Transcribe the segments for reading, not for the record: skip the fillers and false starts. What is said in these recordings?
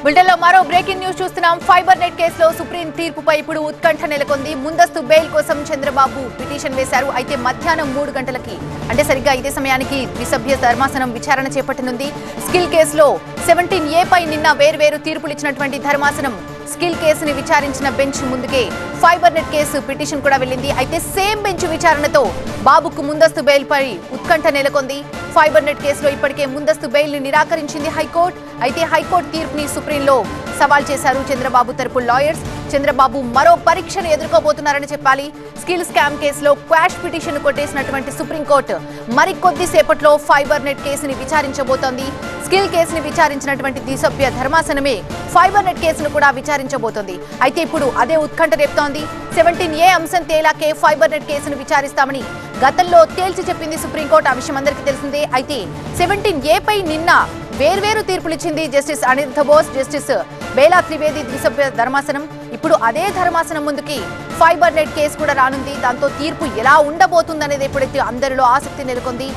బులెటిన్లో మరో breaking news చూస్తున్నాం. ఫైబర్ నెట్ కేసులో సుప్రీం తీర్పుపై ఇప్పుడు ఉత్కంఠ నెలకొంది. ముందస్తు బెయిల్ కోసం చంద్రబాబు పిటిషన్ వేశారు. అయితే మధ్యాహ్నం 3 గంటలకి అంటే సరిగ్గా ఇదే సమయానికి ద్విసభ్య ధర్మాసనం విచారణ చేపట్టనుంది. స్కిల్ కేసులో 17A పై నిన్న వేర్వేరు తీర్పులు ఇచ్చినటువంటి ధర్మాసనం స్కిల్ కేసుని విచారించిన బెంచ్ ముందుకే ఫైబర్ నెట్ కేసు పిటిషన్ కూడా వెళ్ళింది. అయితే సేమ్ బెంచ్ విచారణతో బాబుకు ముందస్తు బెయిల్ పై ఉత్కంఠ నెలకొంది. ఫైబర్ నెట్ కేసులో ఇప్పటికే ముందస్తు బెయిల్ ని నిరాకరించింది హైకోర్టు. అయితే హైకోర్టు తీర్పుని సుప్రీంలో సవాల్ చేశారు చంద్రబాబు తరపు లాయర్స్. చంద్రబాబు మరో పరీక్షను ఎదుర్కోబోతున్నారని చెప్పాలి. స్కిల్ స్కామ్ కేసులో క్వాష్ పిటిషన్ కొట్టేసినటువంటి సుప్రీంకోర్టు మరికొద్ది సేపట్లో ఫైబర్ నెట్ కేసుని విచారించబోతోంది. స్కిల్ కేసుని విచారించినటువంటి ద్విసభ్య ధర్మాసనమే ఫైబర్ నెట్ కేసును కూడా విచారించబోతోంది. అయితే ఇప్పుడు అదే ఉత్కంఠ రేపుతోంది. 17A అంశం తేలాకే ఫైబర్ నెట్ కేసును విచారిస్తామని గతంలో తేల్చి చెప్పింది సుప్రీంకోర్టు. ఆ విషయం అందరికీ తెలిసిందే. అయితే 17A పై నిన్న వేర్వేరు తీర్పులిచ్చింది జస్టిస్ అనిరుద్ధ బోస్, జస్టిస్ బేలా త్రివేది ద్విసభ్య ధర్మాసనం. ఇప్పుడు అదే ధర్మాసనం ముందుకి ఫైబర్ నెట్ కేసు కూడా రానుంది. దాంతో తీర్పు ఎలా ఉండబోతుందనేది ఎప్పుడైతే అందరిలో ఆసక్తి నెలకొంది.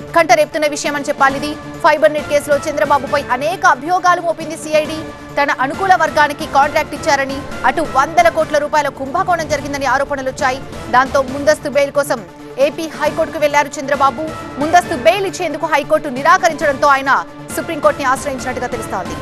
ఉత్కంఠ రేపుతున్న విషయం అని చెప్పాలి ఇది. ఫైబర్ నెట్ కేసులో చంద్రబాబుపై అనేక అభియోగాలు మోపింది సిఐడి. తన అనుకూల వర్గానికి కాంట్రాక్ట్ ఇచ్చారని, అటు 100 కోట్ల రూపాయల కుంభకోణం జరిగిందని ఆరోపణలు వచ్చాయి. దాంతో ముందస్తు బెయిల్ కోసం ఏపీ హైకోర్టుకు వెళ్లారు చంద్రబాబు. ముందస్తు బెయిల్ ఇచ్చేందుకు హైకోర్టు నిరాకరించడంతో ఆయన సుప్రీంకోర్టుని ఆశ్రయించినట్టుగా తెలుస్తోంది.